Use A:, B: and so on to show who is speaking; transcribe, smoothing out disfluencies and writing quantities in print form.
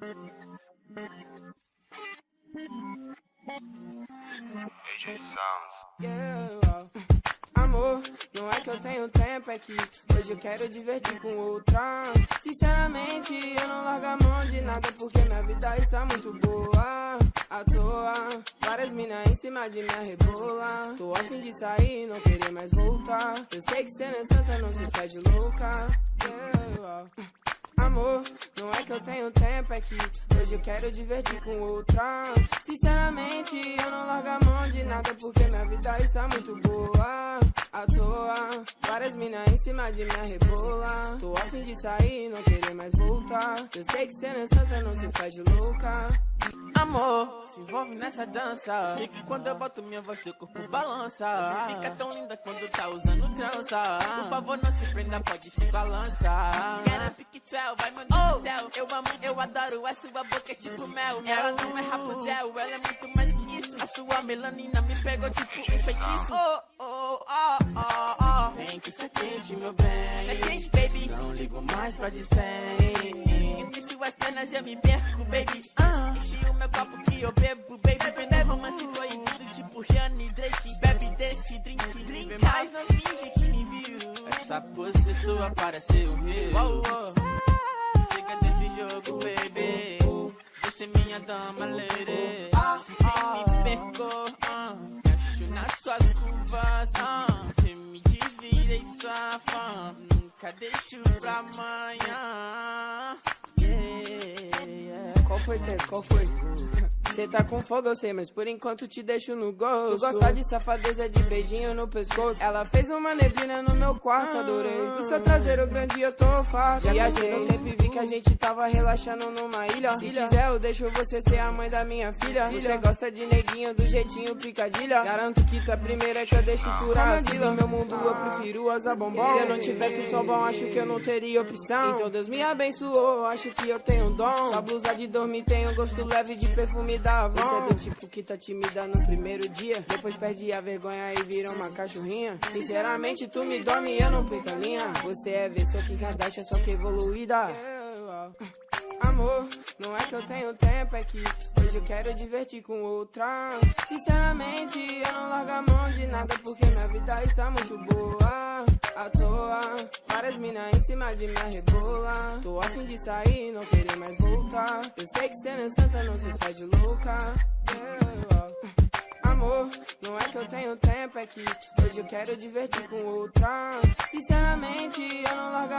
A: AJ Sounds.
B: Yeah. Amor, não é que eu tenho tempo, é que hoje eu quero divertir com outra. Sinceramente, eu não largo a mão de nada porque minha vida está muito boa. À toa, várias minas em cima de minha rebola. Tô a fim de sair, não querer mais voltar. Eu sei que cê não é santa, não se faz de louca. Yeah. Amor, não é que eu tenho tempo, é que hoje eu quero divertir com outra. Sinceramente, eu não largo a mão de nada porque minha vida está muito boa. À toa, várias minas em cima de minha rebola. Tô a fim de sair, não querer mais voltar. Eu sei que cê não é santa, não se faz de louca.
C: Amor, se envolve nessa dança. Sei que quando eu boto minha voz, teu corpo balança. Você fica tão linda quando tá usando trança. Por favor, não se prenda, pode se balançar. Quero pique 12, vai meu Deus do céu. Eu amo, eu adoro, a sua boca é tipo mel. Ela não é Rapunzel, ela é muito mais que isso. A sua melanina me pegou tipo um feitiço. Vem que isso é quente, meu bem. Isso é quente, baby. Não ligo mais pra de 100. Entre suas pernas eu me perco, baby. Enchi o meu copo que eu bebo, baby. Vender romance proibido, tipo Rihanna e Drake. Bebe desse drink, mas não finge que me viu. Essa pose sua parece o rio. Siga desse jogo, baby. Você minha dama, lady. Se me perco, acho nas suas curvas. Você me desvira e sua fã. Nunca deixo pra amanhã.
B: Qual foi, Ted? Qual foi? Cê tá com fogo, eu sei, mas por enquanto te deixo no gosto. Tu gosta de safadeza, de beijinho no pescoço. Ela fez uma neblina no meu quarto, adorei. O seu traseiro grande eu tô farto. Viajei no tempo e vi que a gente tava relaxando numa ilha. Se quiser eu deixo você ser a mãe da minha filha. Você gosta de neguinho do jeitinho picadilha. Garanto que tu é a primeira que eu deixo furar a fila. No meu mundo eu prefiro asa bombom. Se eu não tivesse o sol bom, acho que eu não teria opção. Então Deus me abençoou, acho que eu tenho um dom. Sua blusa de dormir tem um gosto leve de perfume da Avon. Você é do tipo que tá tímida no primeiro dia, depois perde a vergonha e vira uma cachorrinha. Sinceramente tu me dorme e eu não perco a linha. Você é ver só que Kardashian, só que evoluída. Amor, não é que eu tenho tempo, é que hoje eu quero divertir com outra. Sinceramente, eu não largo a mão de nada porque minha vida está muito boa. À toa, várias minas em cima de minha rebola. Tô a fim de sair, não querer mais voltar. Eu sei que cê não é santa, não se faz de louca. Amor, não é que eu tenho tempo, é que hoje eu quero divertir com outra. Sinceramente, eu não largo a